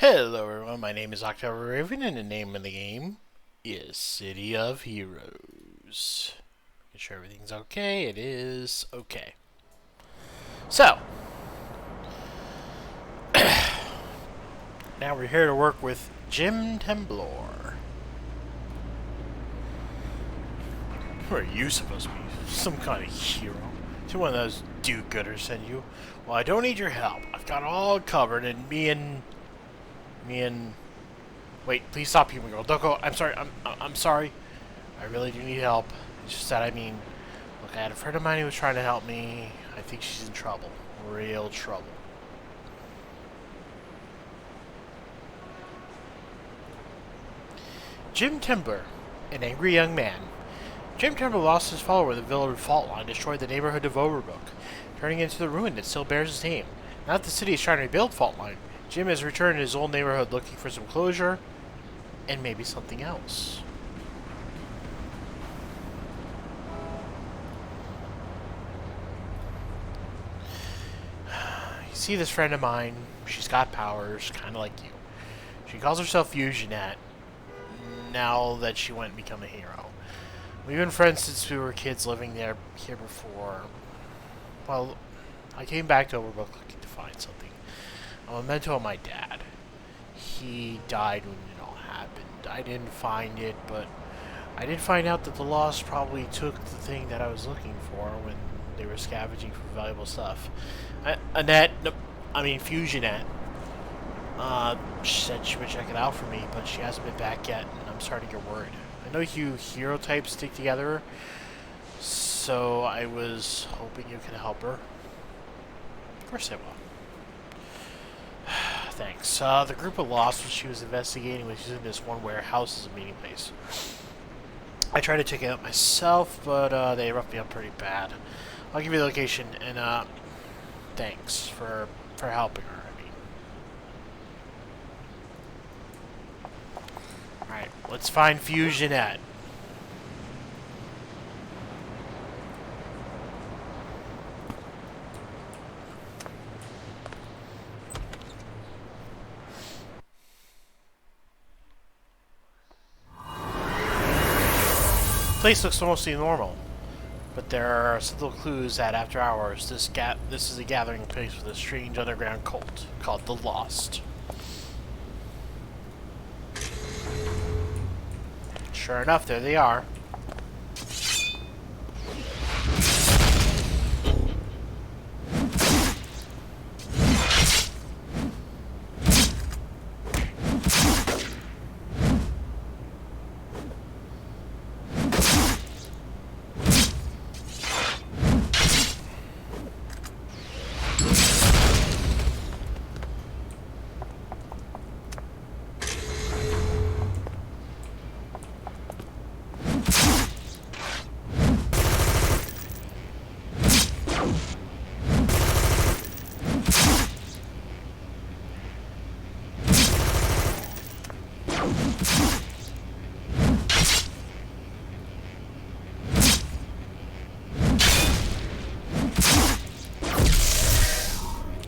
Hello everyone, my name is October Raven and the name of the game is City of Heroes. Make sure everything's okay. It is okay. So, now we're here to work with Jim Tremblor. Who are you supposed to be? Some kind of hero? To one of those do-gooders send you? Well, I don't need your help. I've got it all covered, and me and... Wait, please stop, HEMA Girl. Don't go. I'm sorry. I'm sorry. I really do need help. It's just that, look, I had a friend of mine who was trying to help me. I think she's in trouble. Real trouble. Jim Tremblor, an angry young man. Jim Tremblor lost his follower in the village fault line, destroyed the neighborhood of Overbrook, turning it into the ruin that still bears his name. Now that the city is trying to rebuild fault line, Jim has returned to his old neighborhood looking for some closure and maybe something else. You see this friend of mine, she's got powers, kind of like you. She calls herself Fusionette, now that she went and become a hero. We've been friends since we were kids living here before. Well, I came back to Overbrook looking to find something. I'm a memento of my dad. He died when it all happened. I didn't find it, but I did find out that the Lost probably took the thing that I was looking for when they were scavenging for valuable stuff. Fusionette. She said she would check it out for me, but she hasn't been back yet, and I'm starting to get worried. I know you hero types stick together, so I was hoping you could help her. Of course I will. Thanks. The group of Lost, which she was investigating, was using this one warehouse as a meeting place. I tried to check it out myself, but they roughed me up pretty bad. I'll give you the location, and thanks for helping her. Alright, let's find Fusionette. The place looks mostly normal, but there are subtle clues that after hours, this is a gathering place with a strange underground cult called the Lost. Sure enough, there they are.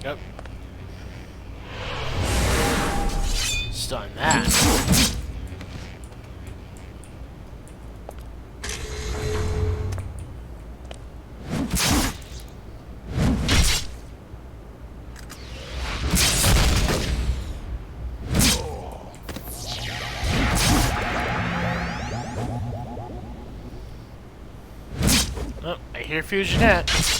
Yep. Stun that. Oh, I hear Fusionette.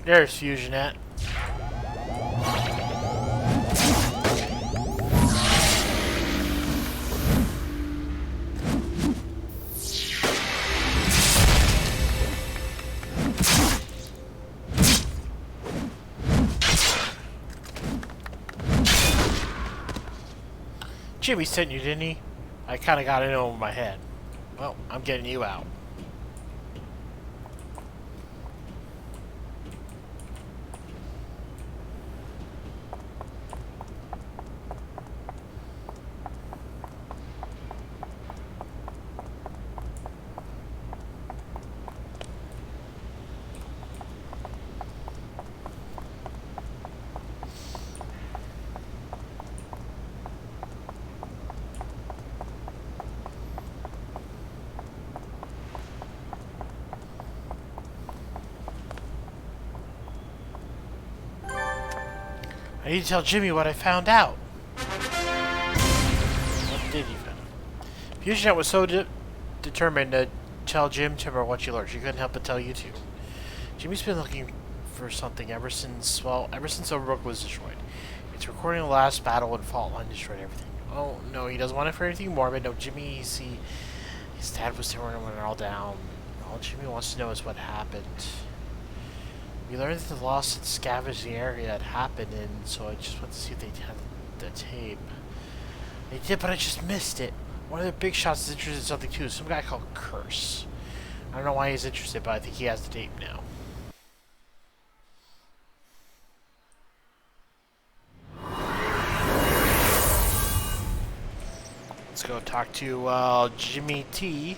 There's Fusionette. Jimmy sent you, didn't he? I kind of got it over my head. Well, I'm getting you out. I need to tell Jimmy what I found out. What did you find out? Fusionette was so determined to tell Jim Tremblor what she learned, she couldn't help but tell you too. Jimmy's been looking for something ever since Overbrook was destroyed. It's recording the last battle when Fault Line destroyed everything. Oh, no, he doesn't want it for anything more, but no, Jimmy, see, his dad was there when it went all down. All Jimmy wants to know is what happened. We learned that the loss had scavenged the area had happened, and so I just went to see if they had the tape. They did, but I just missed it. One of the big shots is interested in something too. Some guy called Curse. I don't know why he's interested, but I think he has the tape now. Let's go talk to Jimmy T.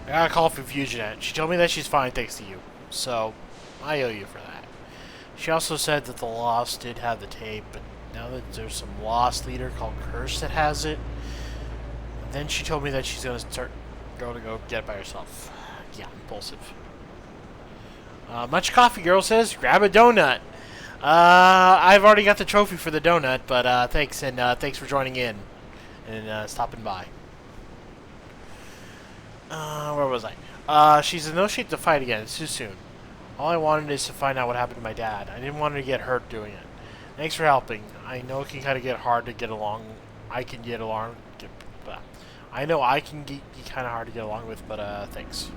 I got a call from Fusionette. She told me that she's fine thanks to you. So, I owe you for that. She also said that the Lost did have the tape, but now that there's some Lost leader called Curse that has it, then she told me that she's going to go get it by herself. Yeah, impulsive. Much Coffee Girl says, grab a donut. I've already got the trophy for the donut, but thanks, and thanks for joining in and stopping by. Where was I? She's in no shape to fight again. It's too soon. All I wanted is to find out what happened to my dad. I didn't want her to get hurt doing it. Thanks for helping. I know it can kind of get hard to get along. I know I can get kind of hard to get along with, but thanks.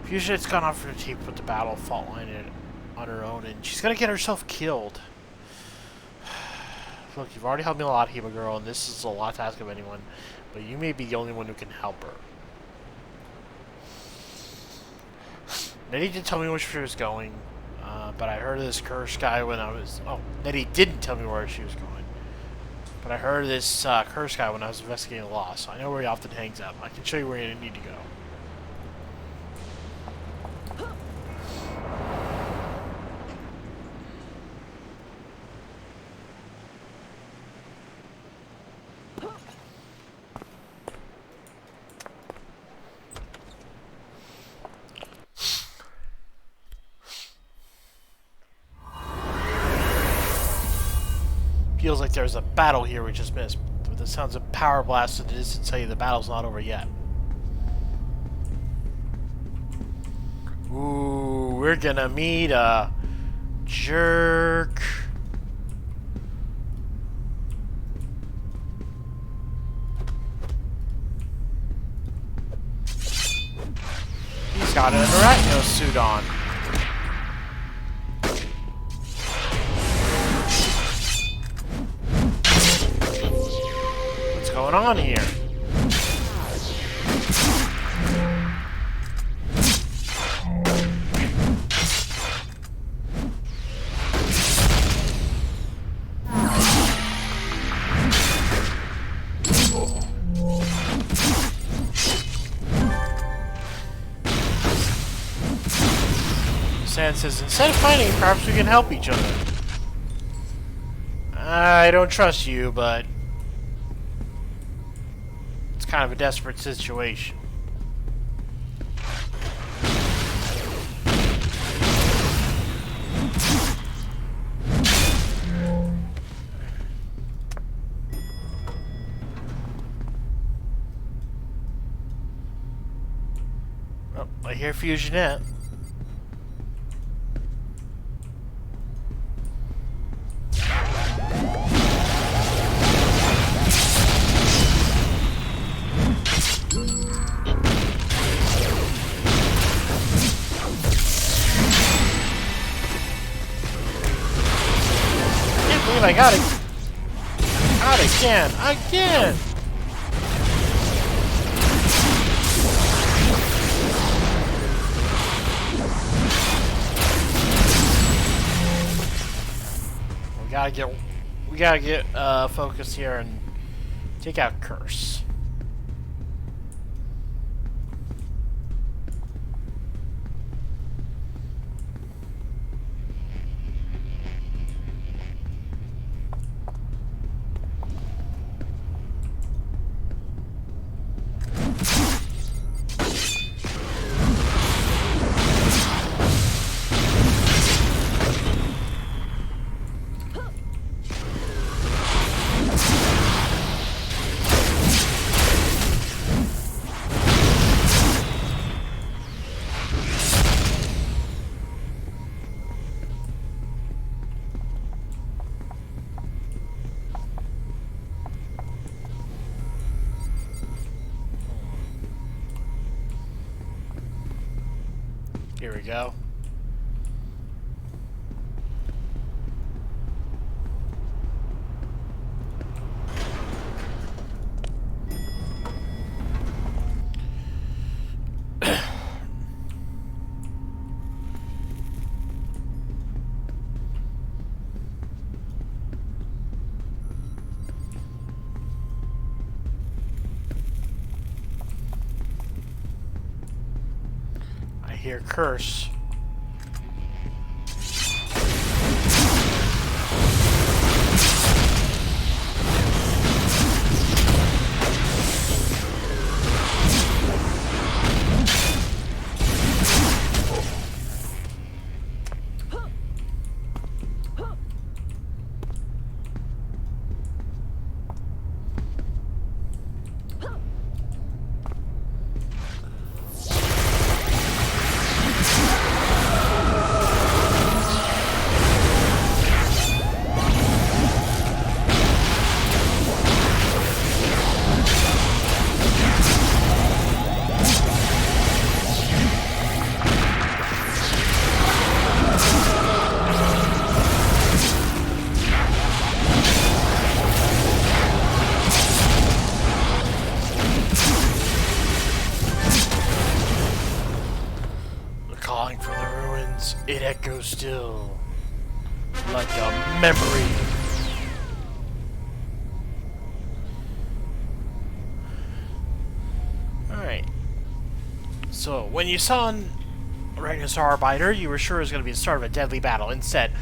Fusionette's gone off for the tape with the battle Fault Line on her own, and she's gonna get herself killed. Look, you've already helped me a lot, HEMA Girl, and this is a lot to ask of anyone, but you may be the only one who can help her. Nettie did tell me where she was going, but I heard of this Curse guy when I was... Oh, Nettie didn't tell me where she was going. But I heard of this Curse guy when I was investigating the loss, so I know where he often hangs out. I can show you where you need to go. Feels like there's a battle here we just missed. With the sounds of power blasts in the distance tell you the battle's not over yet. Ooh, we're gonna meet a jerk. He's got an arachno suit on. What's going on here? Sand says, instead of fighting, perhaps we can help each other. I don't trust you, but it's kind of a desperate situation. I hear Fusionette. I got it. Got it again. We gotta get focused here and take out Curse. Here we go. I hear Curse. It echoes still, like a memory. Alright. So, when you saw Ragnar's Arbiter, you were sure it was going to be the start of a deadly battle. Instead,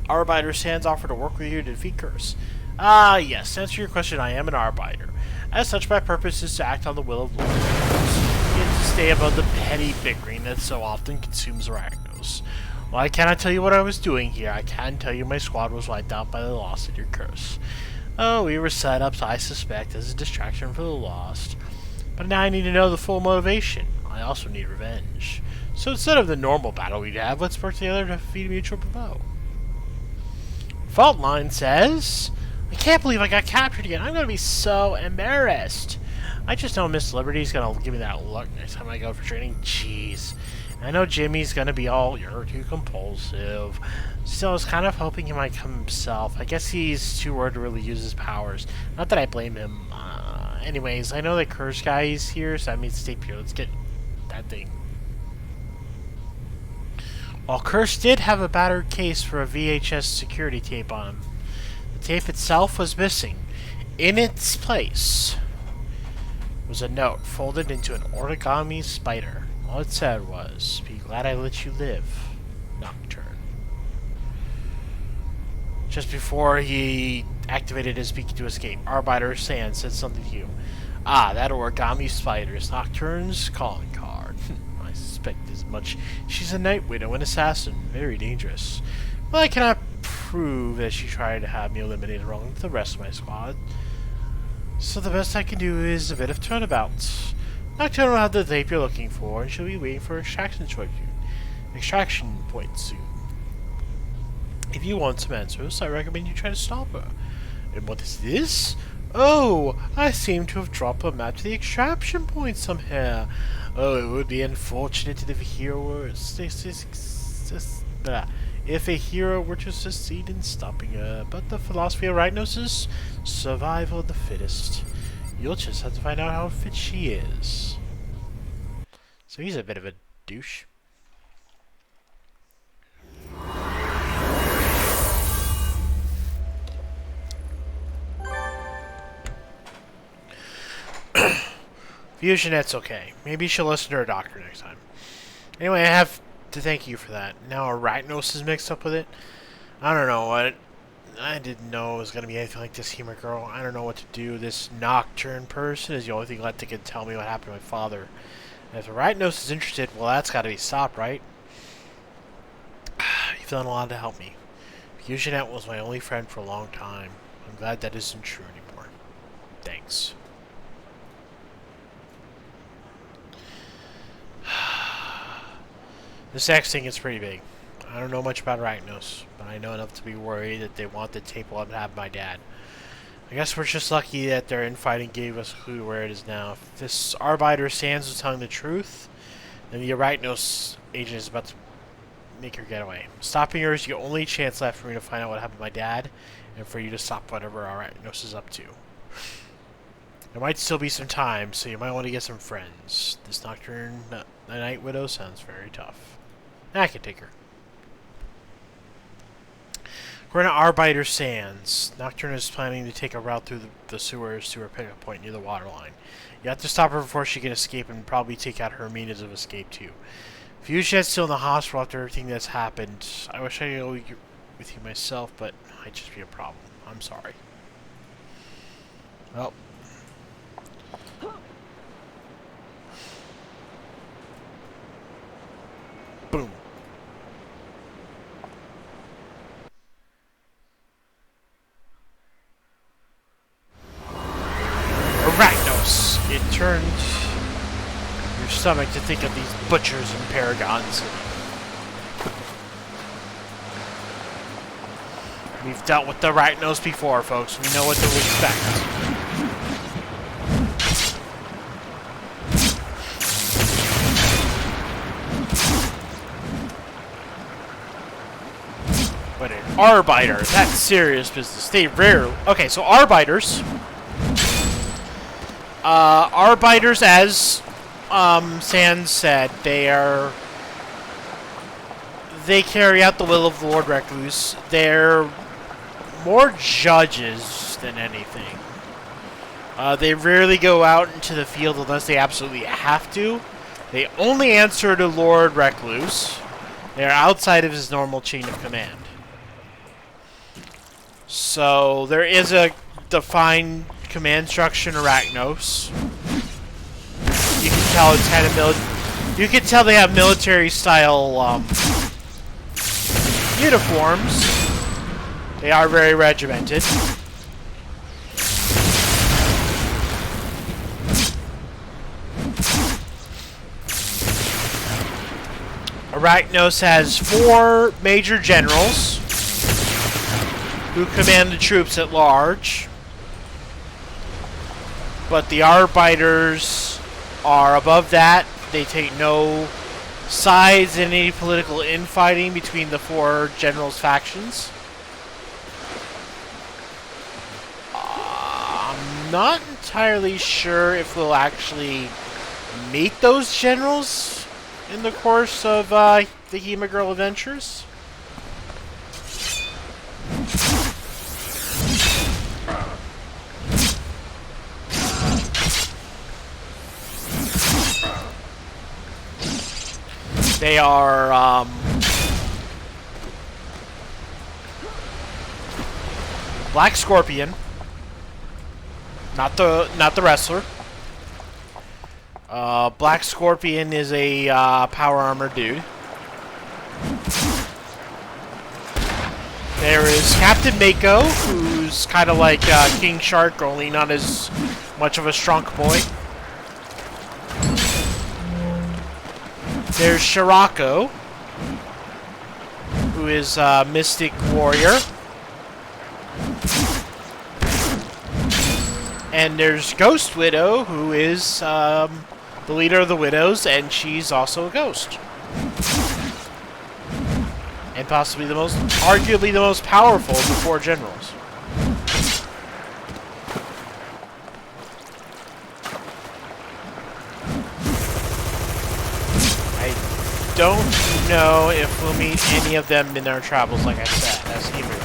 Arbiter Sands offered to work with you to defeat Curse. Ah, yes, to answer your question, I am an Arbiter. As such, my purpose is to act on the will of Lord and to stay above the petty bickering that so often consumes Ragnos. Well, I cannot tell you what I was doing here. I can tell you my squad was wiped out by the loss of your Curse. Oh, we were set up, I suspect, as a distraction for the lost. But now I need to know the full motivation. I also need revenge. So instead of the normal battle we'd have, let's work together to defeat a mutual foe. Fault line says, I can't believe I got captured again. I'm going to be so embarrassed. I just know Miss Liberty's going to give me that look next time I go for training. Jeez. I know Jimmy's going to be all, you're too compulsive. Still, I was kind of hoping he might come himself. I guess he's too worried to really use his powers. Not that I blame him. Anyways, I know that Curse guy is here, so that means stay pure. Let's get that thing. While Curse did have a battered case for a VHS security tape on him, the tape itself was missing. In its place was a note folded into an origami spider. All it said was, "Be glad I let you live, Nocturne." Just before he activated his beacon to escape, Arbiter Sand said something to you. Ah, that origami spider is Nocturne's calling card. I suspect as much. She's a night widow and assassin, very dangerous. Well, I cannot prove that she tried to have me eliminated along with the rest of my squad. So the best I can do is a bit of turnabout. Nocturne will have the tape you're looking for, and she'll be waiting for extraction point soon. If you want some answers, I recommend you try to stop her. And what is this? Oh, I seem to have dropped a map to the extraction point somehow. Oh, it would be unfortunate if a hero were to succeed in stopping her. But the philosophy of Ragnos is survival of the fittest. You'll just have to find out how fit she is. So he's a bit of a douche. Fusionette's okay. Maybe she'll listen to her doctor next time. Anyway, I have to thank you for that. Now Arachnos is mixed up with it. I don't know what. I didn't know it was going to be anything like this, HEMA Girl. I don't know what to do. This Nocturne person is the only thing left that can tell me what happened to my father. And if Arachnos is interested, well, that's got to be stopped, right? You've done a lot to help me. Fusionette was my only friend for a long time. I'm glad that isn't true anymore. Thanks. This X thing is pretty big. I don't know much about Arachnos, but I know enough to be worried that they want the tape while I have my dad. I guess we're just lucky that their infighting gave us a clue where it is now. If this Arbiter Sands was telling the truth, then the Arachnos agent is about to make her get away. Stopping her is the only chance left for me to find out what happened to my dad, and for you to stop whatever Arachnos is up to. There might still be some time, so you might want to get some friends. This Nocturne, the Night Widow, sounds very tough. I can take her. We're in Arbiter Sands. Nocturne is planning to take a route through the sewers to her pickup point near the water line. You have to stop her before she can escape and probably take out her means of escape too. Fusionette's still in the hospital after everything that's happened. I wish I could go with you myself, but it might just be a problem. I'm sorry. Well. Boom. Arachnos! It turned your stomach to think of these butchers and paragons. We've dealt with the Arachnos before, folks. We know what to expect. But an Arbiter, that's serious business. They rarely... Okay, so Arbiters... Arbiters, as Sans said, they carry out the will of the Lord Recluse. They're more judges than anything. They rarely go out into the field unless they absolutely have to. They only answer to Lord Recluse. They are outside of his normal chain of command. So there is a defined command structure in Arachnos. You can tell it's kind of you can tell they have military style uniforms. They are very regimented. Arachnos has 4 major generals who command the troops at large. But the Arbiters are above that. They take no sides in any political infighting between the 4 generals' factions. I'm not entirely sure if we'll actually meet those generals in the course of the HEMA Girl adventures. They are Black Scorpion, not the wrestler. Black Scorpion is a power armor dude. There is Captain Mako, who's kind of like King Shark, only not as much of a strong boy. There's Shirako, who is a mystic warrior. And there's Ghost Widow, who is the leader of the Widows, and she's also a ghost. And possibly arguably the most powerful of the four generals. I don't know if we'll meet any of them in our travels, like I said, as HEMA Girl.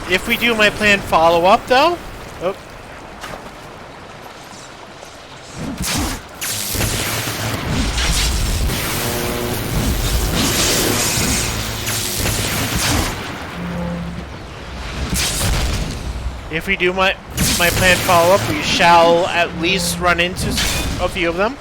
If we do my planned follow-up, though... Oh. If we do my planned follow-up, we shall at least run into a few of them.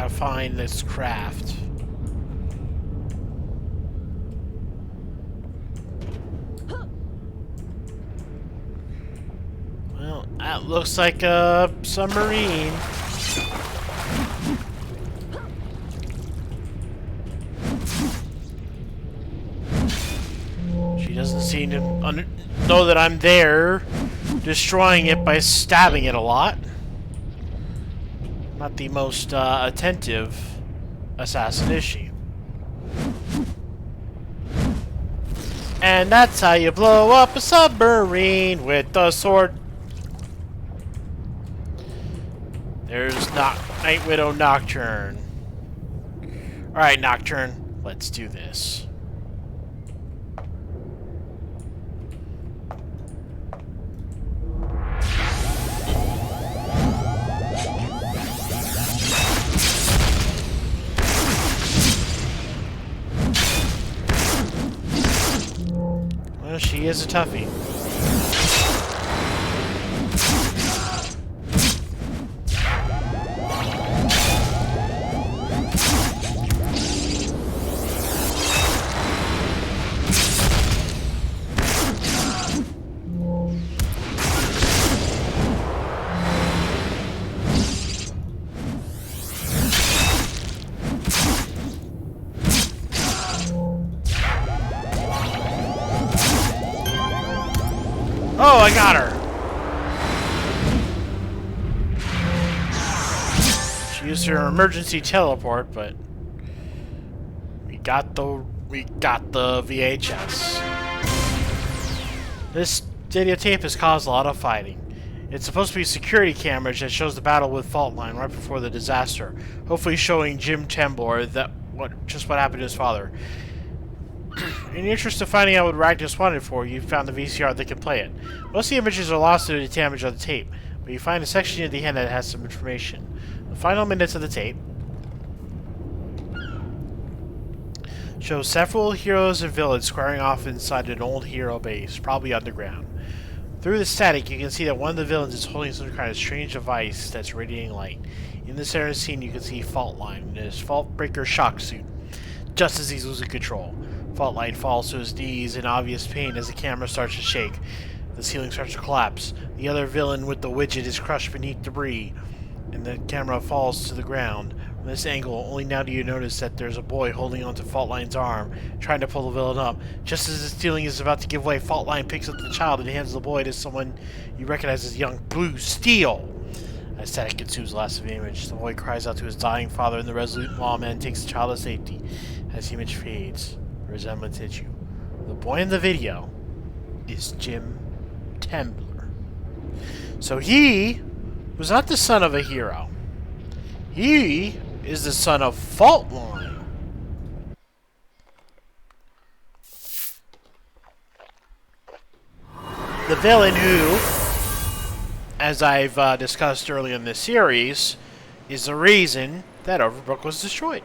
Find this craft. Well, that looks like a submarine. She doesn't seem to know that I'm there, destroying it by stabbing it a lot. Not the most attentive assassin, is she? And that's how you blow up a submarine with the sword. There's Night Widow Nocturne. Alright, Nocturne, let's do this. she is a toughie. Oh, I got her! She used her emergency teleport, but we got the VHS. This videotape has caused a lot of fighting. It's supposed to be security cameras that shows the battle with Fault Line right before the disaster, hopefully showing Jim Tremblor what happened to his father. In the interest of finding out what Ragnar wanted for, you found the VCR that can play it. Most of the images are lost due to damage on the tape, but you find a section at the end that has some information. The final minutes of the tape show several heroes and villains squaring off inside an old hero base, probably underground. Through the static, you can see that one of the villains is holding some kind of strange device that's radiating light. In the center scene, you can see Fault Line in his Fault Breaker shock suit, just as he's losing control. Fault Line falls to his knees in obvious pain as the camera starts to shake. The ceiling starts to collapse. The other villain with the widget is crushed beneath debris, and the camera falls to the ground. From this angle, only now do you notice that there's a boy holding onto Fault Line's arm, trying to pull the villain up. Just as the ceiling is about to give way, Fault Line picks up the child and hands the boy to someone you recognize as young Blue Steel. As static consumes the last of the image, the boy cries out to his dying father, and the resolute lawman takes the child to safety. As the image fades, the resemblance hits you. The boy in the video is Jim Tremblor. So he was not the son of a hero. He is the son of Fault Line. The villain who, as I've discussed earlier in this series, is the reason that Overbrook was destroyed.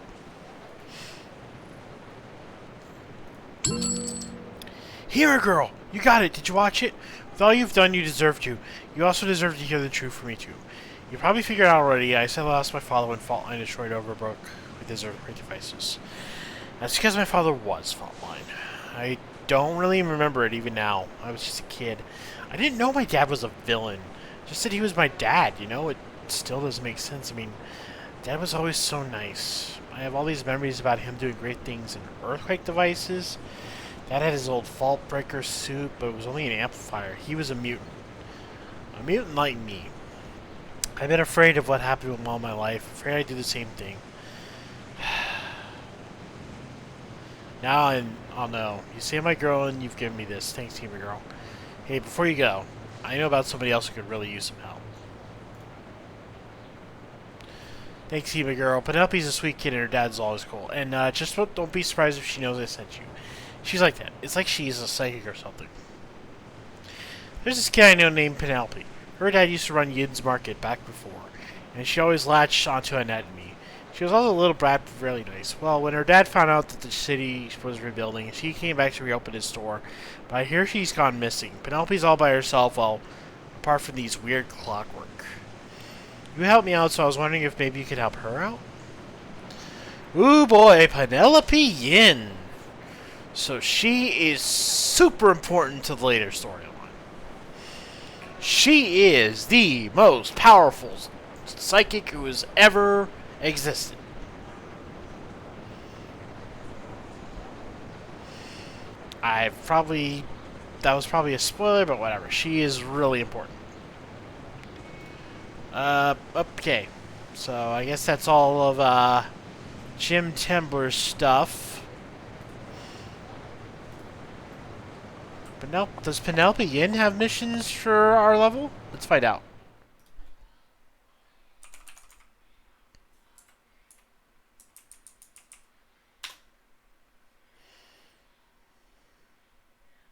HEMA Girl! You got it! Did you watch it? With all you've done, you deserve to. You also deserve to hear the truth from me, too. You probably figured out already, I said I lost my father when Fault Line destroyed Overbrook with his earthquake devices. That's because my father was Fault Line. I don't really remember it even now. I was just a kid. I didn't know my dad was a villain. Just that he was my dad, you know? It still doesn't make sense. I mean, Dad was always so nice. I have all these memories about him doing great things in earthquake devices. Dad had his old Fault Breaker suit, but it was only an amplifier. He was a mutant. A mutant like me. I've been afraid of what happened to him all my life. Afraid I'd do the same thing. Now I'll know. You saved my girl and you've given me this. Thanks, HEMA Girl. Hey, before you go, I know about somebody else who could really use some help. Thanks, HEMA Girl. Penelope's a sweet kid and her dad's always cool. And just don't be surprised if she knows I sent you. She's like that. It's like she's a psychic or something. There's this kid I know named Penelope. Her dad used to run Yin's Market back before, and she always latched onto Annette and me. She was also a little brat, but really nice. Well, when her dad found out that the city was rebuilding, she came back to reopen his store, but I hear she's gone missing. Penelope's all by herself, well, apart from these weird clockwork. You helped me out, so I was wondering if maybe you could help her out? Ooh boy, Penelope Yin! So she is super important to the later storyline. She is the most powerful psychic who has ever existed. That was probably a spoiler, but whatever. She is really important. Okay. So I guess that's all of Jim Tremblor's stuff. Does Penelope Yin have missions for our level? Let's find out.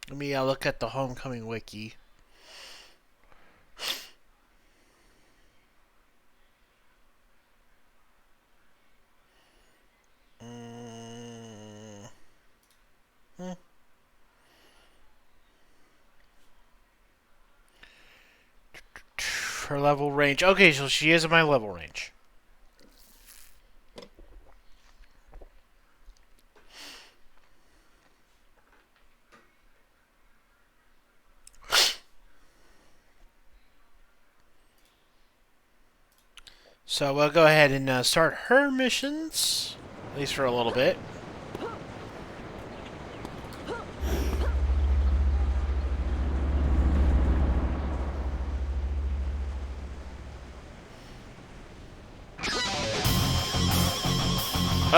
Let me look at the Homecoming wiki. her level range. Okay, so she is in my level range. So we'll go ahead and start her missions, at least for a little bit.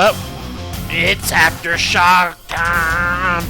Oh, it's aftershock time!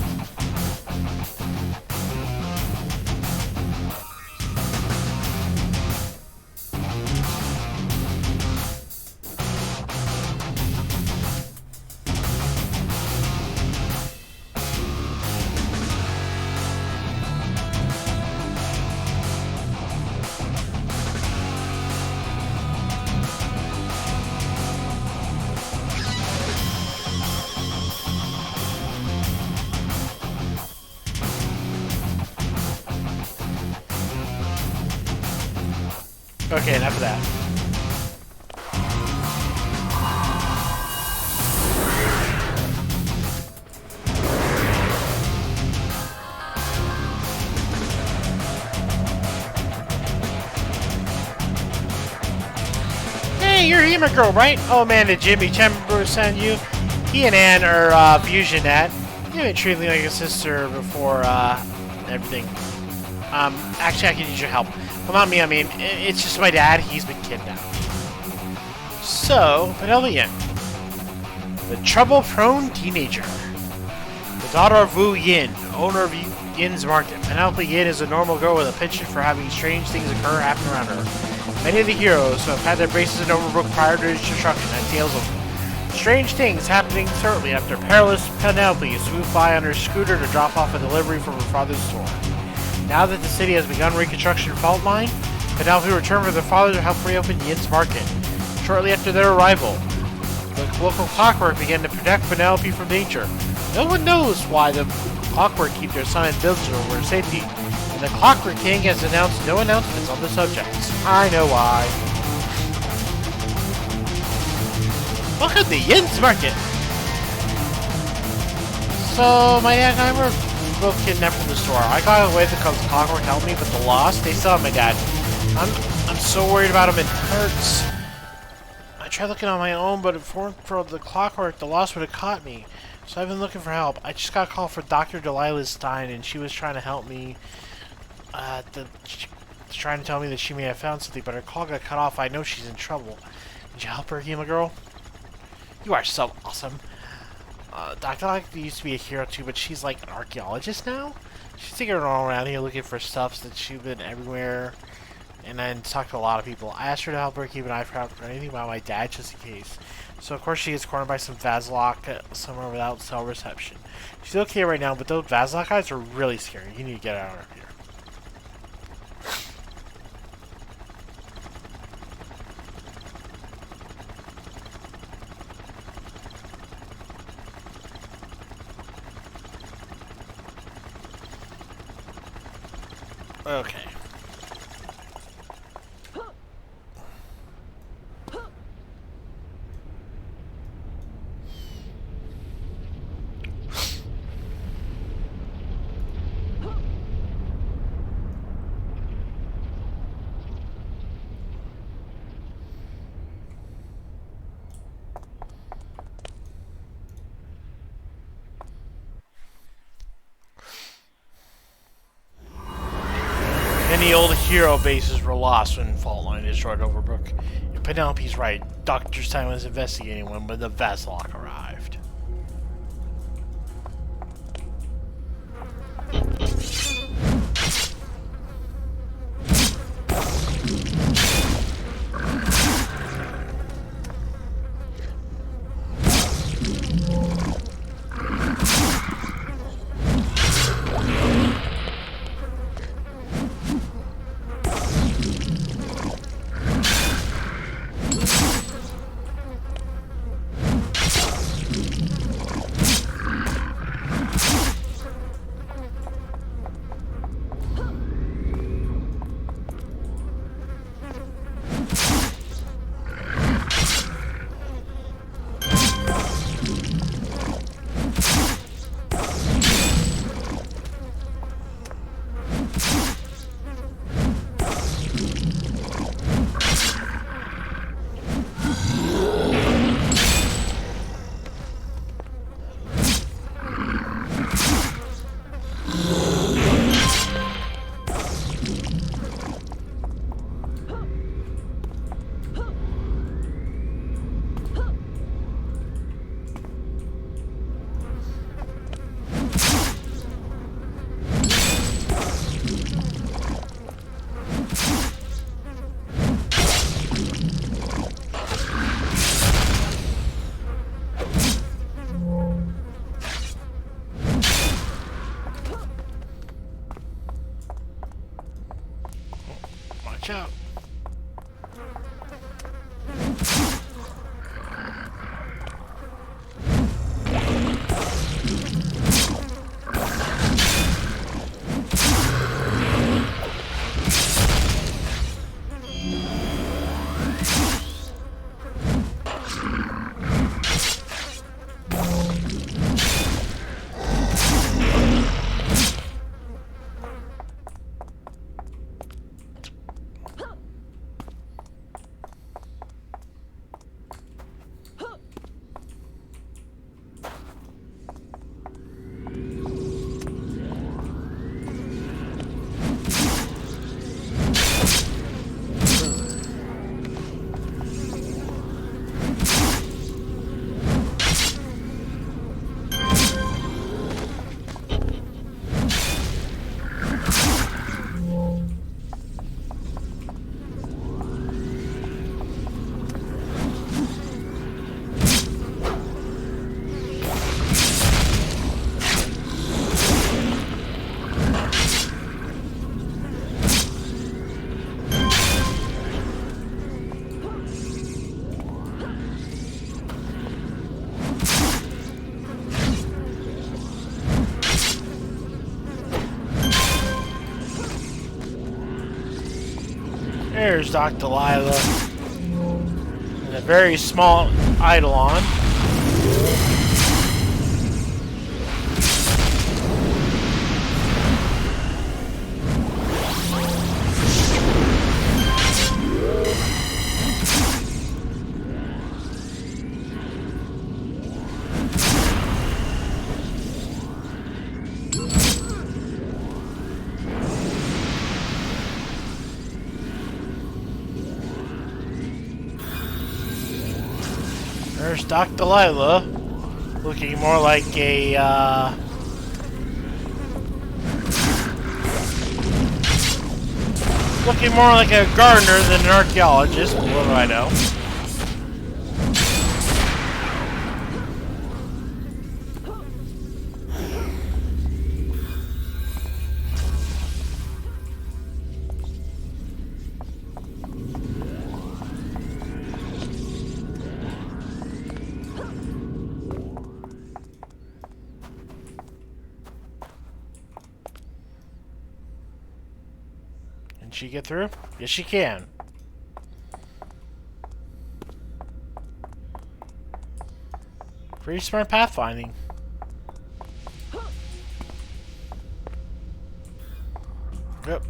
Okay, enough of that. Hey, you're HEMA Girl, right? Oh man, did Jimmy Tremblor send you? He and Ann are fusion at. You've been treating me like a sister before everything. Actually, I can use your help. Well, not me, I mean, it's just my dad. He's been kidnapped. So, Penelope Yin, the trouble-prone teenager. The daughter of Wu Yin, owner of Yin's Market. Penelope Yin is a normal girl with a penchant for having strange things happen around her. Many of the heroes who have had their bases in Overbrook prior to its destruction had tales of strange things happening shortly after perilous Penelope swooped by on her scooter to drop off a delivery from her father's store. Now that the city has begun reconstruction fault line, Penelope returned with her father to help reopen Yin's Market. Shortly after their arrival, the local clockwork began to protect Penelope from danger. No one knows why the clockwork keep their sign vigilant over safety, and the Clockwork King has announced no announcements on the subject. I know why. Welcome to Yin's Market! So, my dad and I were both kidnapped from the store. I got away because the Clockwork helped me, but the lost, they still have my dad. I'm so worried about him, it hurts. I tried looking on my own, but if it weren't for the Clockwork, the lost would have caught me. So I've been looking for help. I just got a call for Dr. Delilah Stein, and she was trying to help me. She's trying to tell me that she may have found something, but her call got cut off. I know she's in trouble. Did you help her, HEMA Girl? You are so awesome. Dr. Like used to be a hero too, but she's like an archaeologist now. She's taking all around here looking for stuff that she's been everywhere, and then talked to a lot of people. I asked her to help her keep an eye out for anything about my dad, just in case. So of course she gets cornered by some Vazlock somewhere without cell reception. She's okay right now, but those Vazlock guys are really scary. You need to get out of here. Okay. Many old hero bases were lost when Fault Line destroyed Overbrook. And Penelope's right. Dr. Stein was investigating when the Vazlock arrived. watch out. There's Dr. Lila. And a very small Eidolon. There's Dr. Lila, looking more like a, looking more like a gardener than an archaeologist, what do I know? Can she get through? Yes, she can. Pretty smart pathfinding. Yep.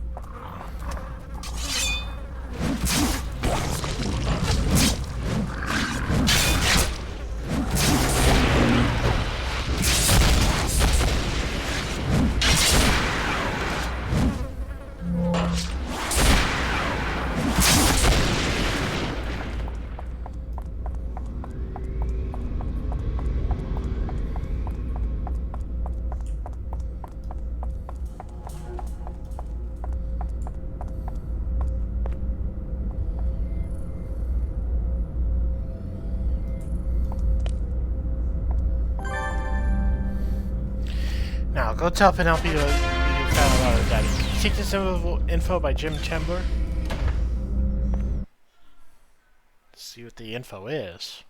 Now, go tell Penelope you found out her daddy. Can you take this info by Jim Tremblor? Let's see what the info is.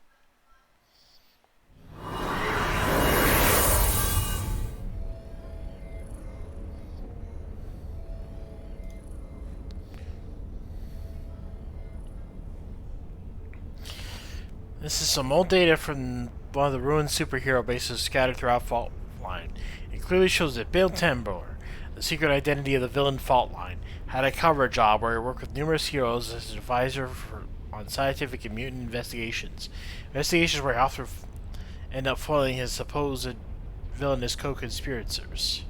This is some old data from one of the ruined superhero bases scattered throughout Fault Line. It clearly shows that Bill Tremblor, the secret identity of the villain Fault Line, had a cover job where he worked with numerous heroes as an advisor on scientific and mutant investigations. Investigations where he often end up foiling his supposed villainous co-conspirators,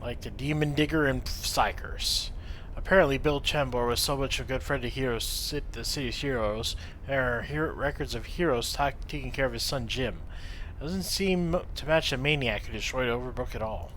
like the Demon Digger and Psychers. Apparently, Bill Tremblor was so much a good friend to the city's heroes. There are records of heroes taking care of his son Jim. Doesn't seem to match the maniac who destroyed Overbrook at all.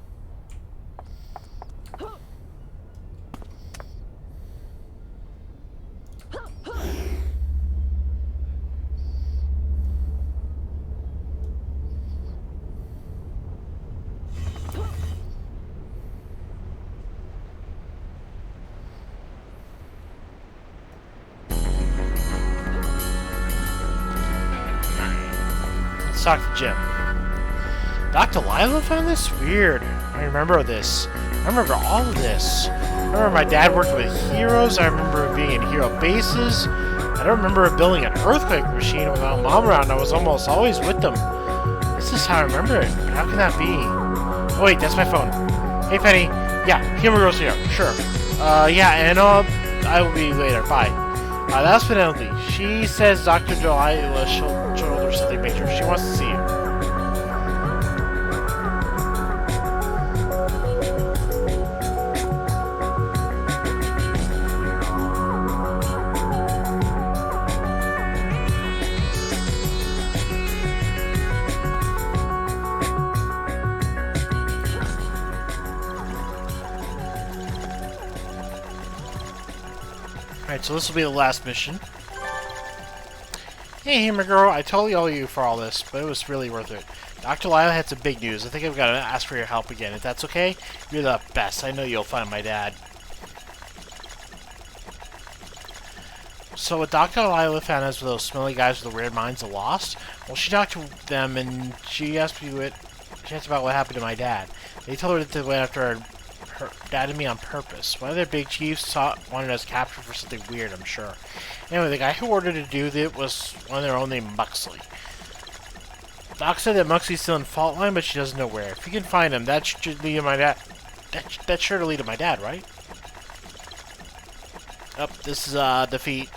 Let's talk to Jim. Dr. Lila found this? Weird. I remember this. I remember all of this. I remember my dad working with heroes. I remember being in hero bases. I don't remember building an earthquake machine without Mom around. I was almost always with them. This is how I remember it. How can that be? Oh wait, that's my phone. Hey Penny. Yeah, HEMA Girl's here. Sure. Yeah, and I will be later. Bye. That's Penelope. She says Dr. Delilah told her something major. She wants to see you. Alright, so this will be the last mission. Hey, HEMA Girl, I totally owe you for all this, but it was really worth it. Dr. Lila had some big news. I think I've got to ask for your help again. If that's okay, you're the best. I know you'll find my dad. So what Dr. Lila found out was those smelly guys with the weird minds are lost? Well, she talked to them, and she asked about what happened to my dad. They told her that they went after her dad and me on purpose. One of their big chiefs wanted us captured for something weird, I'm sure. Anyway, the guy who ordered to do that was one of their own named Muxley. Doc said that Muxley's still in fault line, but she doesn't know where. If you can find him, that should lead to my dad. That's sure to lead to my dad, right? Oh, this is defeat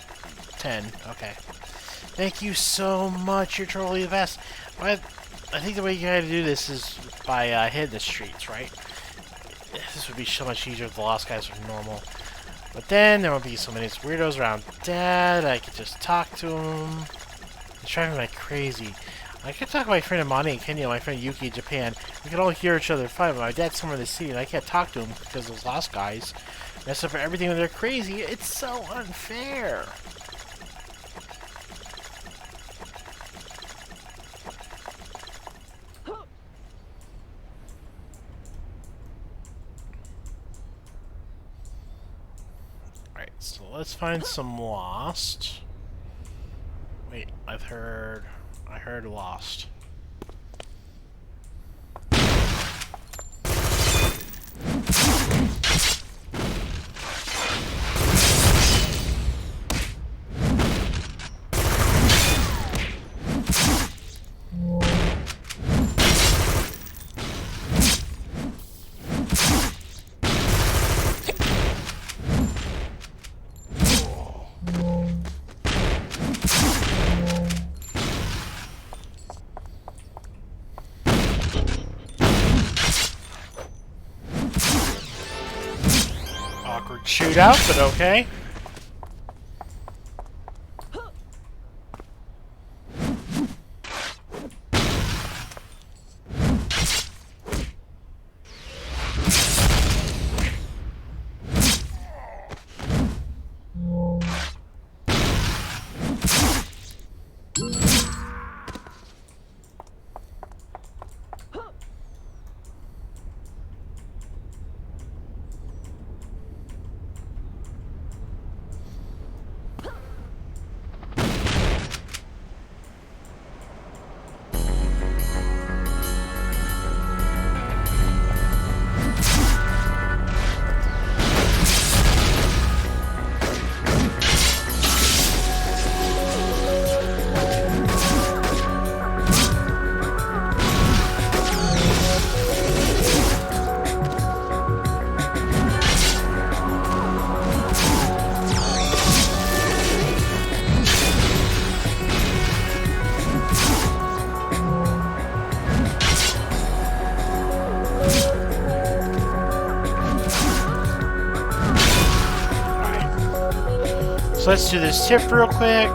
10. Okay. Thank you so much. You're totally the best. But I think the way you gotta do this is by hitting the streets, right? This would be so much easier if the Lost Guys were normal. But then there won't be so many weirdos around Dad. I could just talk to him. It's driving me like crazy. I could talk to my friend Amani and Kenya, my friend Yuki in Japan. We could all hear each other fight, but my dad's somewhere in the city and I can't talk to him because those Lost Guys mess up everything when they're crazy. It's so unfair. So let's find some Lost. Wait, I heard Lost. Shootout, but okay. So let's do this tip real quick.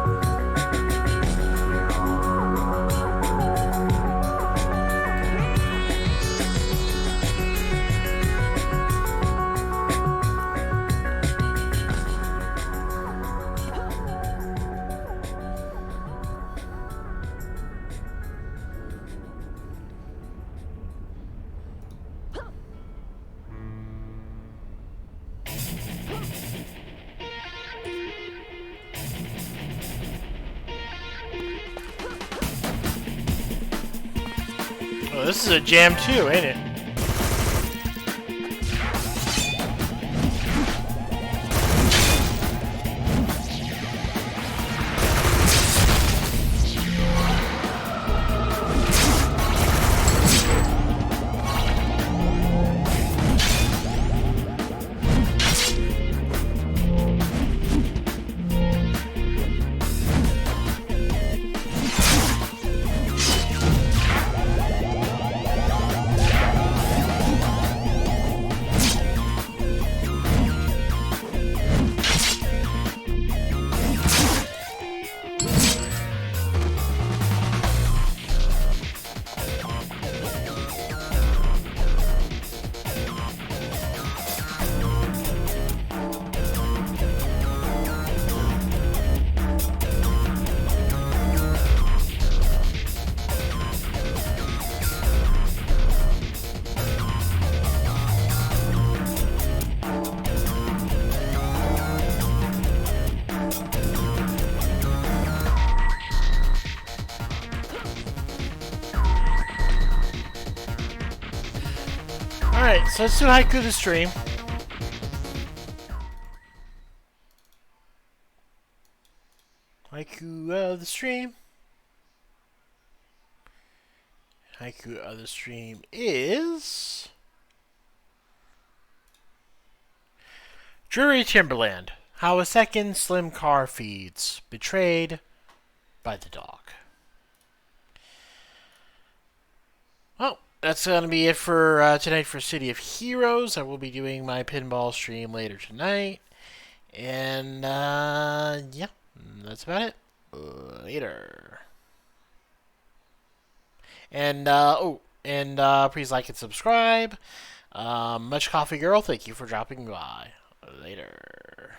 this is a jam too, ain't it? Alright, so let's do Haiku the Stream. Haiku of the Stream. Haiku of the Stream is... Drury Timberland. How a second slim car feeds. Betrayed by the dog. Well, that's going to be it for tonight for City of Heroes. I will be doing my pinball stream later tonight. And, yeah, that's about it. Later. And, please like and subscribe. Much Coffee Girl, thank you for dropping by. Later.